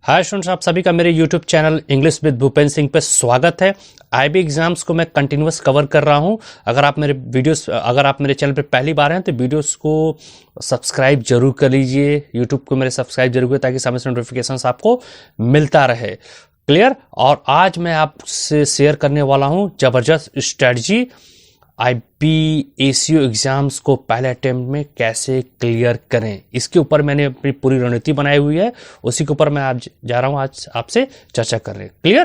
Hi students, आप सभी का मेरे YouTube channel English with Bhupendra Singh पे स्वागत है। आईबी एग्जाम्स को मैं कंटिन्यूअस कवर कर रहा हूं। अगर आप मेरे चैनल पे पहली बार हैं तो वीडियोस को सब्सक्राइब जरूर कर लीजिए, यूट्यूब को मेरे सब्सक्राइब जरूर करें ताकि समय से नोटिफिकेशंस आपको मिलता रहे। क्लियर। और आज मैं आपसे शेयर करने वाला हूं जबरदस्त स्ट्रेटजी आईपीएसयू एग्जाम्स को पहले अटेम्प्ट में कैसे क्लियर करें। इसके ऊपर मैंने अपनी पूरी रणनीति बनाई हुई है, उसी के ऊपर मैं आज जा रहा हूं आज आपसे चर्चा कर रहे हैं। क्लियर।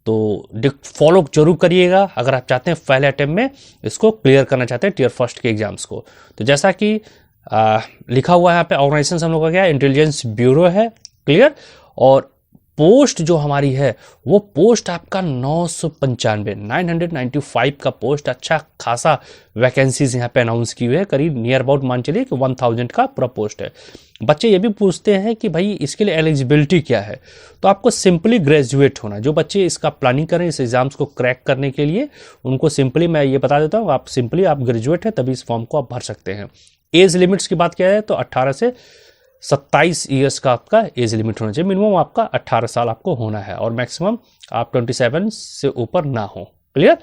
तो फॉलो जरूर करिएगा अगर आप चाहते हैं पहले अटेम्प्ट में इसको क्लियर करना चाहते हैं टीयर फर्स्ट के एग्जाम्स को। तो जैसा कि लिखा हुआ है यहाँ पे, ऑर्गेनाइजेशन हम लोग का क्या है, इंटेलिजेंस ब्यूरो है। क्लियर। और पोस्ट जो हमारी है वो पोस्ट आपका 995 का पोस्ट, अच्छा खासा वैकेंसीज यहाँ पे अनाउंस की हुई है, करीब नियर अबाउट मान चलिए कि 1000 का पूरा पोस्ट है। बच्चे ये भी पूछते हैं कि भाई इसके लिए एलिजिबिलिटी क्या है, तो आपको सिंपली ग्रेजुएट होना। जो बच्चे इसका प्लानिंग करें इस एग्जाम्स को क्रैक करने के लिए, उनको सिंपली मैं ये बता देता हूँ, आप ग्रेजुएट है तभी इस फॉर्म को आप भर सकते हैं। एज लिमिट्स की बात किया जाए तो 18 से 27 ईयर्स का आपका एज लिमिट होना चाहिए। मिनिमम आपका 18 साल आपको होना है और मैक्सिमम आप 27 से ऊपर ना हो। क्लियर।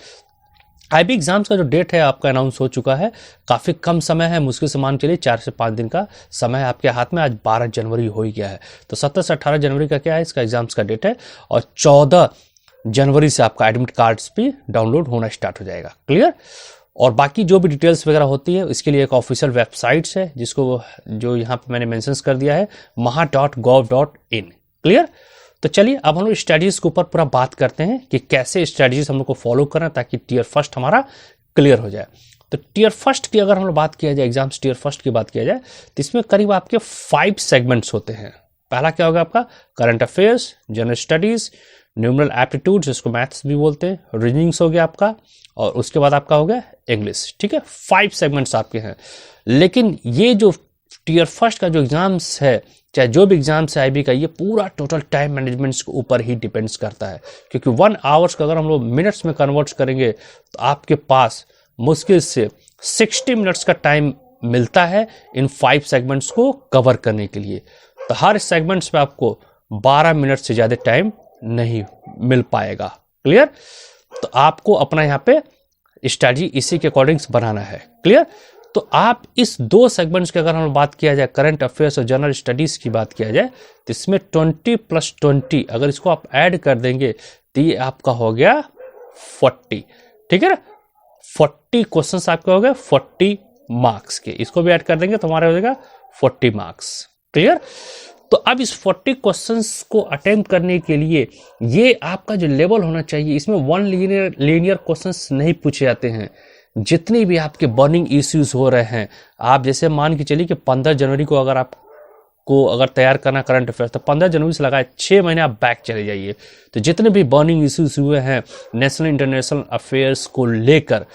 आईबी एग्जाम्स का जो डेट है आपका अनाउंस हो चुका है, काफ़ी कम समय है, मुश्किल से मान चलिए 4 से 5 दिन का समय है आपके हाथ में। आज 12 जनवरी हो ही गया है, तो 17 से 18 जनवरी का क्या है इसका एग्जाम्स का डेट है, और 14 जनवरी से आपका एडमिट कार्ड्स भी डाउनलोड होना स्टार्ट हो जाएगा। क्लियर। और बाकी जो भी डिटेल्स वगैरह होती है इसके लिए एक ऑफिशियल वेबसाइट्स है जिसको जो यहाँ पे मैंने मेंशंस कर दिया है, maha.gov.in। क्लियर। तो चलिए अब हम लोग स्ट्रेटजीज के ऊपर पूरा बात करते हैं कि कैसे स्ट्रेटजीज हम लोग को फॉलो करना ताकि टीयर फर्स्ट हमारा क्लियर हो जाए। तो टीयर फर्स्ट की अगर हम लोग बात किया जाए, एग्जाम्स टीयर फर्स्ट की बात किया जाए, तो इसमें करीब आपके 5 सेगमेंट्स होते हैं। पहला क्या होगा आपका current affairs, general studies, numeral aptitude जिसको मैथ्स भी बोलते हैं, रीजनिंग्स हो गया आपका, और उसके बाद आपका हो गया इंग्लिश। ठीक है, 5 सेगमेंट्स आपके हैं। लेकिन ये जो टीयर फर्स्ट का जो एग्जाम्स है, चाहे जो भी एग्जाम्स है आईबी का, ये पूरा टोटल टाइम मैनेजमेंट्स के ऊपर ही डिपेंड्स करता है। क्योंकि 1 आवर्स का अगर हम लोग मिनट्स में कन्वर्ट करेंगे तो आपके पास मुश्किल से 60 मिनट्स का टाइम मिलता है इन 5 सेगमेंट्स को कवर करने के लिए। तो हर सेगमेंट्स में आपको 12 मिनट से ज़्यादा टाइम नहीं मिल पाएगा। क्लियर। तो आपको अपना यहाँ पे स्ट्रेटजी इसी के अकॉर्डिंग बनाना है। क्लियर। तो आप इस 2 सेगमेंट्स की अगर हम बात किया जाए, करंट अफेयर्स और जनरल स्टडीज की बात किया जाए, तो इसमें 20+20 अगर इसको आप ऐड कर देंगे तो ये आपका हो गया 40। ठीक है ना, 40 क्वेश्चंस आपके हो गए 40 मार्क्स के। इसको भी ऐड कर देंगे तो हमारा हो जाएगा 40 मार्क्स। क्लियर। तो अब इस 40 क्वेश्चंस को अटेम्प्ट करने के लिए ये आपका जो लेवल होना चाहिए, इसमें 1 लीनियर क्वेश्चंस नहीं पूछे जाते हैं। जितनी भी आपके बर्निंग इश्यूज हो रहे हैं, आप जैसे मान के चलिए कि 15 जनवरी को अगर तैयार करना करंट अफेयर्स, तो 15 जनवरी से लगाए 6 महीने आप बैक चले जाइए। तो जितने भी बर्निंग इश्यूज हुए हैं नेशनल इंटरनेशनल अफेयर्स को लेकर,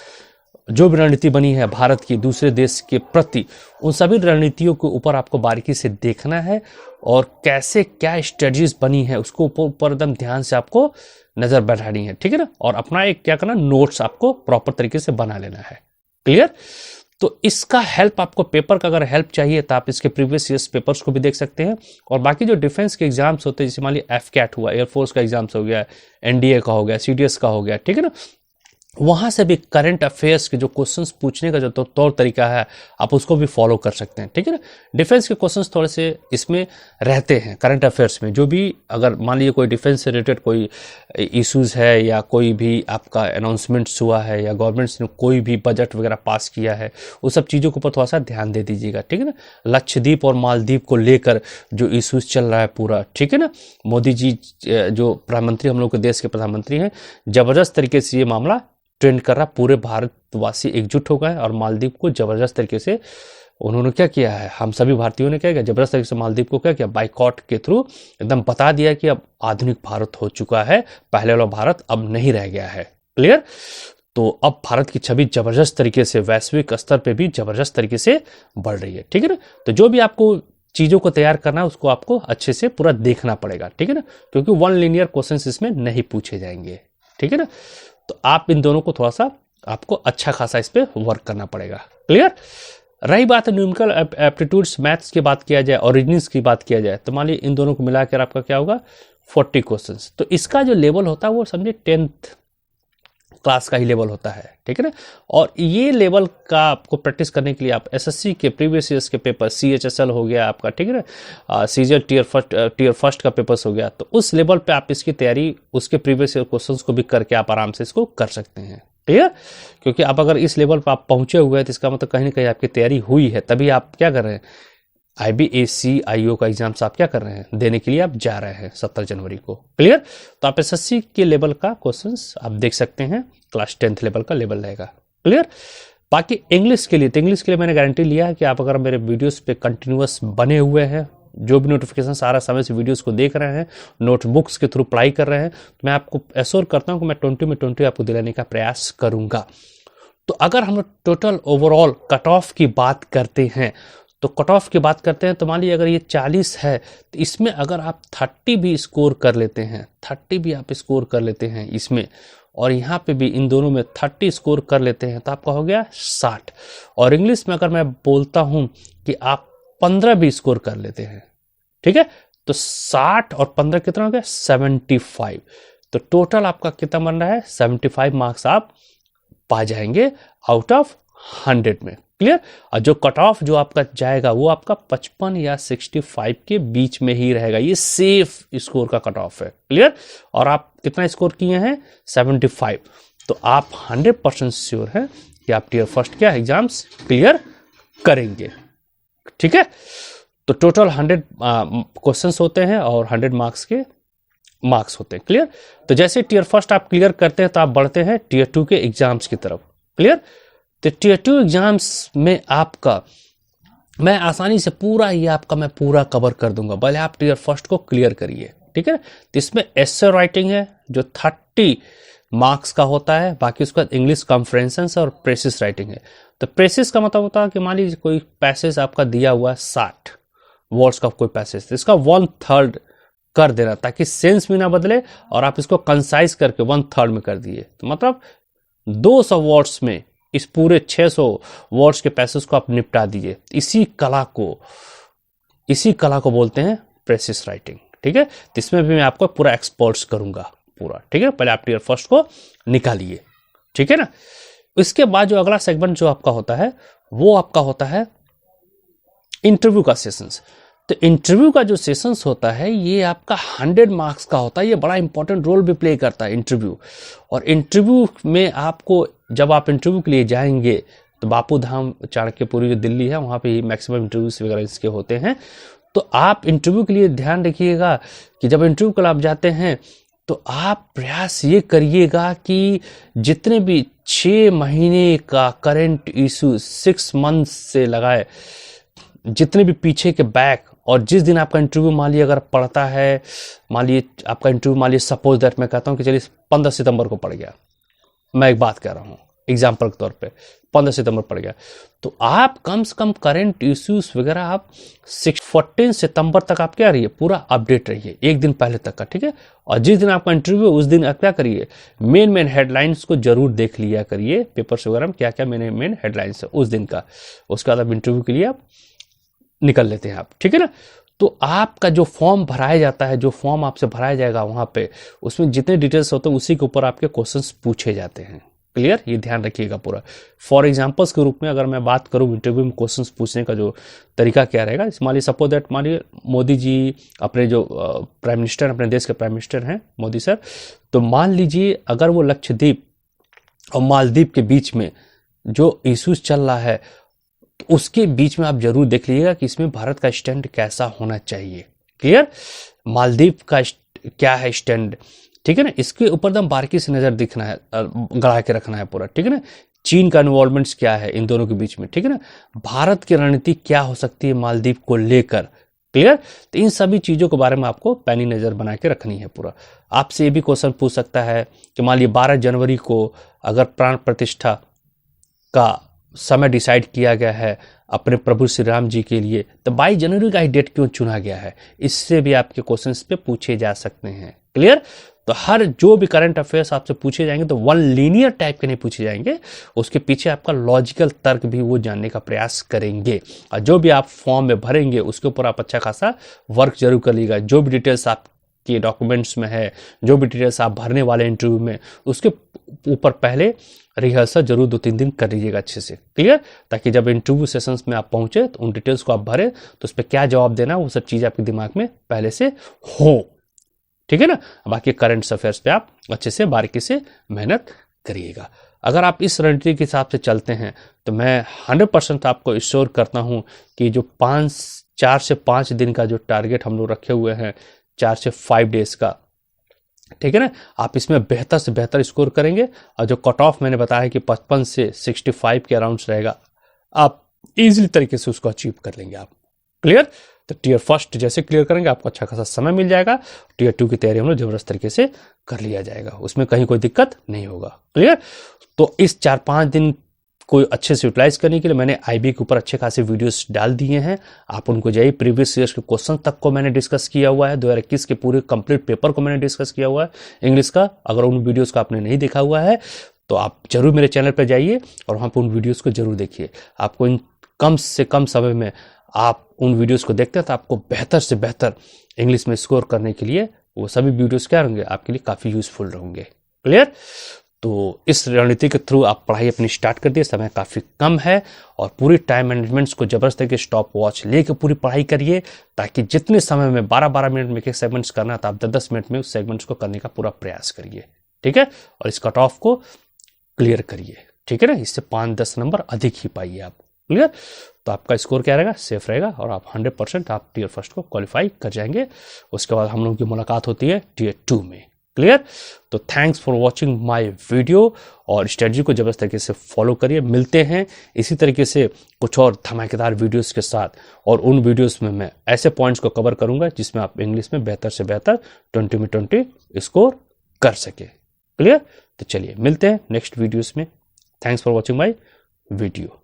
जो भी रणनीति बनी है भारत की दूसरे देश के प्रति, उन सभी रणनीतियों के ऊपर आपको बारीकी से देखना है और कैसे क्या स्ट्रेटजीज बनी है उसको ऊपर एकदम ध्यान से आपको नजर बैठानी है। ठीक है ना। और अपना एक क्या करना, नोट्स आपको प्रॉपर तरीके से बना लेना है। क्लियर। तो इसका हेल्प आपको, पेपर का अगर हेल्प चाहिए तो आप इसके प्रीवियस ईयर्स पेपर्स को भी देख सकते हैं। और बाकी जो डिफेंस के एग्जाम्स होते हैं, जैसे मान लीजिए एफकैट हुआ, एयरफोर्स का एग्जाम्स हो गया, एनडीए का हो गया, सीडीएस का हो गया, ठीक है ना, वहां से भी करंट अफेयर्स के जो क्वेश्चंस पूछने का जो तौर तरीका है आप उसको भी फॉलो कर सकते हैं। ठीक है ना। डिफेंस के क्वेश्चंस थोड़े से इसमें रहते हैं करंट अफेयर्स में, जो भी अगर मान लीजिए कोई डिफेंस से रिलेटेड कोई इश्यूज है या कोई भी आपका अनाउंसमेंट्स हुआ है या गवर्नमेंट्स ने कोई भी बजट वगैरह पास किया है, उस सब चीज़ों के ऊपर थोड़ा सा ध्यान दे दीजिएगा। ठीक है ना। लक्षद्वीप और मालदीव को लेकर जो इश्यूज चल रहा है पूरा, ठीक है ना, मोदी जी जो प्रधानमंत्री, हम लोग के देश के प्रधानमंत्री हैं, जबरदस्त तरीके से ये मामला ट्रेंड कर रहा, पूरे भारतवासी एकजुट हो गए और मालदीव को जबरदस्त तरीके से उन्होंने क्या किया है, हम सभी भारतीयों ने क्या किया, जबरदस्त तरीके से मालदीव को क्या किया, बाइकॉट के थ्रू एकदम बता दिया कि अब आधुनिक भारत हो चुका है, पहले वाला भारत अब नहीं रह गया है। क्लियर। तो अब भारत की छवि जबरदस्त तरीके से वैश्विक स्तर पे भी जबरदस्त तरीके से बढ़ रही है। ठीक है ना। तो जो भी आपको चीज़ों को तैयार करना है उसको आपको अच्छे से पूरा देखना पड़ेगा। ठीक है ना, क्योंकि 1 लीनियर क्वेश्चन इसमें नहीं पूछे जाएंगे। ठीक है ना। तो आप इन दोनों को थोड़ा सा आपको अच्छा खासा इस पे वर्क करना पड़ेगा। क्लियर। रही बात न्यूमेरिकल एप्टीट्यूड्स मैथ्स की बात किया जाए, ओरिजिन्स की बात किया जाए, तो मान लीजिए इन दोनों को मिलाकर आपका क्या होगा 40 क्वेश्चंस। तो इसका जो लेवल होता है वो समझे 10th क्लास का ही लेवल होता है, ठीक है ना। और ये लेवल का आपको प्रैक्टिस करने के लिए आप एसएससी के प्रीवियस ईयर्स के पेपर, सीएचएसएल हो गया आपका, ठीक है ना, सीजीएल टीयर फर्स्ट का पेपर्स हो गया, तो उस लेवल पे आप इसकी तैयारी उसके प्रीवियस ईयर क्वेश्चंस को भी करके आप आराम से इसको कर सकते हैं, क्लियर। क्योंकि आप अगर इस लेवल पर आप पहुंचे हुए हैं तो इसका मतलब कहीं ना कहीं आपकी तैयारी हुई है, तभी आप क्या कर रहे हैं, IBAC-IO का एग्जाम्स आप क्या कर रहे हैं, देने के लिए आप जा रहे हैं 17 जनवरी को, क्लियर। तो आप एसएससी के लेवल का क्वेश्चंस आप देख सकते हैं, क्लास 10th लेवल का लेवल रहेगा, क्लियर। बाकी इंग्लिश के लिए, तो इंग्लिश के लिए मैंने गारंटी लिया है कि आप अगर मेरे वीडियोस पे कंटिन्यूअस बने हुए हैं, जो भी नोटिफिकेशन सारा समय से वीडियोस को देख रहे हैं, नोटबुक्स के थ्रू पढ़ाई कर रहे हैं, तो मैं आपको एश्योर करता हूं कि मैं 20 में 20 आपको दिलाने का प्रयास करूंगा। तो अगर हम टोटल ओवरऑल कट ऑफ की बात करते हैं, तो कट ऑफ की बात करते हैं तो मान लीजिए अगर ये 40 है तो इसमें अगर आप 30 भी स्कोर कर लेते हैं, 30 भी आप स्कोर कर लेते हैं इसमें, और यहाँ पे भी इन दोनों में 30 स्कोर कर लेते हैं, तो आपका हो गया 60। और इंग्लिश में अगर मैं बोलता हूँ कि आप 15 भी स्कोर कर लेते हैं, ठीक है, तो 60 और 15 कितना हो गया 75। तो टोटल आपका कितना बन रहा है 75 मार्क्स आप पा जाएंगे आउट ऑफ 100 में, क्लियर। और जो कट ऑफ जो आपका जाएगा वो आपका 55 या 65 के बीच में ही रहेगा, ये सेफ स्कोर का कट ऑफ है, क्लियर। और आप कितना स्कोर किए हैं 75, तो आप 100% श्योर हैं कि आप टीयर फर्स्ट क्या एग्जाम्स क्लियर करेंगे, ठीक है। तो टोटल 100 क्वेश्चंस होते हैं और 100 मार्क्स के मार्क्स होते हैं, क्लियर। तो जैसे टीयर फर्स्ट आप क्लियर करते हैं तो आप बढ़ते हैं टीयर 2 के एग्जाम्स की तरफ, क्लियर। तो टीयर 2 एग्जाम्स में आपका मैं आसानी से पूरा ये आपका मैं पूरा कवर कर दूंगा, भले आप टीयर फर्स्ट को क्लियर करिए, ठीक है। तो इसमें एसे राइटिंग है जो 30 मार्क्स का होता है, बाकी उसके बाद इंग्लिश कॉम्प्रिहेंशन और प्रेसिस राइटिंग है। तो प्रेसिस का मतलब होता है कि मान लीजिए कोई पैसेज आपका दिया हुआ है 60 वर्ड्स का कोई पैसेज, तो इसका 1/3 कर देना ताकि सेंस भी ना बदले और आप इसको कंसाइज करके 1/3 में कर दिए, तो मतलब 200 वर्ड्स में इस पूरे 600 वर्ड्स के पैसेज को आप निपटा दीजिए। इसी कला को बोलते हैं प्रेसिस राइटिंग, ठीक है। तो इसमें भी मैं आपको पूरा एक्सपर्ट्स करूंगा पूरा, ठीक है। पहले आप टीयर फर्स्ट को निकालिए, ठीक है ना। इसके बाद जो अगला सेगमेंट जो आपका होता है वो आपका होता है इंटरव्यू का सेशंस। तो इंटरव्यू का जो सेशंस होता है ये आपका 100 मार्क्स का होता है, ये बड़ा इंपॉर्टेंट रोल भी प्ले करता है इंटरव्यू। और इंटरव्यू में आपको जब आप इंटरव्यू के लिए जाएंगे तो बापू धाम चाणक्यपुरी जो दिल्ली है वहाँ पे ही मैक्सिमम इंटरव्यूज वगैरह इसके होते हैं। तो आप इंटरव्यू के लिए ध्यान रखिएगा कि जब इंटरव्यू के लिए आप जाते हैं तो आप प्रयास ये करिएगा कि जितने भी 6 महीने का करंट इशू 6 मंथ से लगाए, जितने भी पीछे के बैक, और जिस दिन आपका इंटरव्यू मान लीजिए अगर पड़ता है, मान लीजिए आपका इंटरव्यू मान लीजिए सपोज दैट मैं कहता हूँ कि चलिए 15 सितंबर को पड़ गया, मैं एक बात कह रहा हूँ एग्जाम्पल के तौर पे 15 सितंबर पड़ गया, तो आप कम से कम करंट इश्यूज वगैरह आप 14 सितंबर तक आप क्या रहिए पूरा अपडेट रहिए, एक दिन पहले तक का, ठीक है। और जिस दिन आपका इंटरव्यू उस दिन आप क्या करिए मेन हेडलाइंस को जरूर देख लिया करिए, पेपर्स वगैरह में क्या क्या मेन हेडलाइंस है उस दिन का, उसके बाद आप इंटरव्यू के लिए आप निकल लेते हैं आप, ठीक है ना। तो आपका जो फॉर्म भराया जाता है, जो फॉर्म आपसे भराया जाएगा वहां पे, उसमें जितने डिटेल्स होते हैं उसी के ऊपर आपके क्वेश्चंस पूछे जाते हैं, क्लियर। ये ध्यान रखिएगा पूरा। फॉर एग्जांपल्स के रूप में अगर मैं बात करूं इंटरव्यू में क्वेश्चंस पूछने का जो तरीका क्या रहेगा, मान लीजिए सपोज दैट मान लीजिए मोदी जी अपने जो प्राइम मिनिस्टर, अपने देश के प्राइम मिनिस्टर हैं मोदी सर, तो मान लीजिए अगर वो लक्षद्वीप और मालदीव के बीच में जो इश्यूज चल रहा है उसके बीच में आप जरूर देख लीजिएगा कि इसमें भारत का स्टैंड कैसा होना चाहिए, क्लियर। मालदीव का क्या है स्टैंड, ठीक है ना, इसके ऊपर एकदम बारीकी से नजर दिखना है, गड़ा के रखना है पूरा, ठीक है ना। चीन का इन्वॉल्वमेंट्स क्या है इन दोनों के बीच में, ठीक है ना। भारत की रणनीति क्या हो सकती है मालदीव को लेकर, क्लियर। तो इन सभी चीजों के बारे में आपको पैनी नजर बना के रखनी है पूरा। आपसे ये भी क्वेश्चन पूछ सकता है कि मान लीजिए 12 जनवरी को अगर प्राण प्रतिष्ठा का समय डिसाइड किया गया है अपने प्रभु श्री राम जी के लिए, तो 22 जनवरी का ही डेट क्यों चुना गया है, इससे भी आपके क्वेश्चंस पे पूछे जा सकते हैं, क्लियर। तो हर जो भी करंट अफेयर्स आपसे पूछे जाएंगे तो वन लीनियर टाइप के नहीं पूछे जाएंगे, उसके पीछे आपका लॉजिकल तर्क भी वो जानने का प्रयास करेंगे। और जो भी आप फॉर्म में भरेंगे उसके ऊपर आप अच्छा खासा वर्क जरूर करिएगा। जो भी डिटेल्स आपके डॉक्यूमेंट्स में है, जो भी डिटेल्स आप भरने वाले इंटरव्यू में, उसके ऊपर पहले रिहर्सल जरूर 2-3 दिन कर लीजिएगा अच्छे से, क्लियर, ताकि जब इंटरव्यू सेशंस में आप पहुंचे तो उन डिटेल्स को आप भरें तो उस पर क्या जवाब देना वो सब चीज़ आपके दिमाग में पहले से हो, ठीक है ना। बाकी करंट अफेयर्स पे आप अच्छे से बारीकी से मेहनत करिएगा। अगर आप इस रणनीति के हिसाब से चलते हैं तो मैं 100% आपको इश्योर करता हूं कि जो 4 से 5 दिन का जो टारगेट हम लोग रखे हुए हैं, 4 से 5 डेज का, ठीक है ना, आप इसमें बेहतर से बेहतर स्कोर करेंगे। और जो कट ऑफ मैंने बताया कि 55 से 65 के अराउंड रहेगा, आप इजीली तरीके से उसको अचीव कर लेंगे आप, क्लियर। तो टीयर फर्स्ट जैसे क्लियर करेंगे आपको अच्छा खासा समय मिल जाएगा, टीयर 2 की तैयारी हम लोग जबरदस्त तरीके से कर लिया जाएगा, उसमें कहीं कोई दिक्कत नहीं होगा, क्लियर। तो इस 4-5 दिन को अच्छे से यूटिलाइज करने के लिए मैंने आईबी के ऊपर अच्छे खासे वीडियोस डाल दिए हैं, आप उनको जाइए। प्रीवियस ईयर्स के क्वेश्चन तक को मैंने डिस्कस किया हुआ है, 2021 के पूरे कंप्लीट पेपर को मैंने डिस्कस किया हुआ है इंग्लिश का। अगर उन वीडियोस को आपने नहीं देखा हुआ है तो आप जरूर मेरे चैनल पर जाइए और वहाँ पर उन वीडियोस को जरूर देखिए। आपको इन कम से कम समय में आप उन वीडियोस को देखते हैं तो आपको बेहतर से बेहतर इंग्लिश में स्कोर करने के लिए वो सभी वीडियोस क्या होंगे, आपके लिए काफ़ी यूजफुल रहेंगे, क्लियर। तो इस रणनीति के थ्रू आप पढ़ाई अपनी स्टार्ट कर दिए, समय काफ़ी कम है और पूरी टाइम मैनेजमेंट्स को जबरदस्त तरीके स्टॉप वॉच लेके पूरी पढ़ाई करिए, ताकि जितने समय में 12-12 मिनट में एक सेगमेंट्स करना था, आप 10-10 मिनट में उस सेगमेंट्स को करने का पूरा प्रयास करिए, ठीक है। और इस कट ऑफ को क्लियर करिए, ठीक है ना, इससे 5-10 नंबर अधिक ही पाइए आप, क्लियर। तो आपका स्कोर क्या रहेगा, सेफ रहेगा और आप 100% आप टीयर फर्स्ट को क्वालिफाई कर जाएंगे। उसके बाद हम लोगों की मुलाकात होती है टीयर 2 में, क्लियर। तो thanks for watching my video और स्ट्रेटजी को जबरदस्त तरीके से फॉलो करिए। मिलते हैं इसी तरीके से कुछ और धमाकेदार वीडियोस के साथ, और उन वीडियोस में मैं ऐसे पॉइंट्स को कवर करूंगा जिसमें आप इंग्लिश में बेहतर से बेहतर 20 में 20 स्कोर कर सके, क्लियर। तो चलिए मिलते हैं नेक्स्ट वीडियोस में। Thanks for watching my video.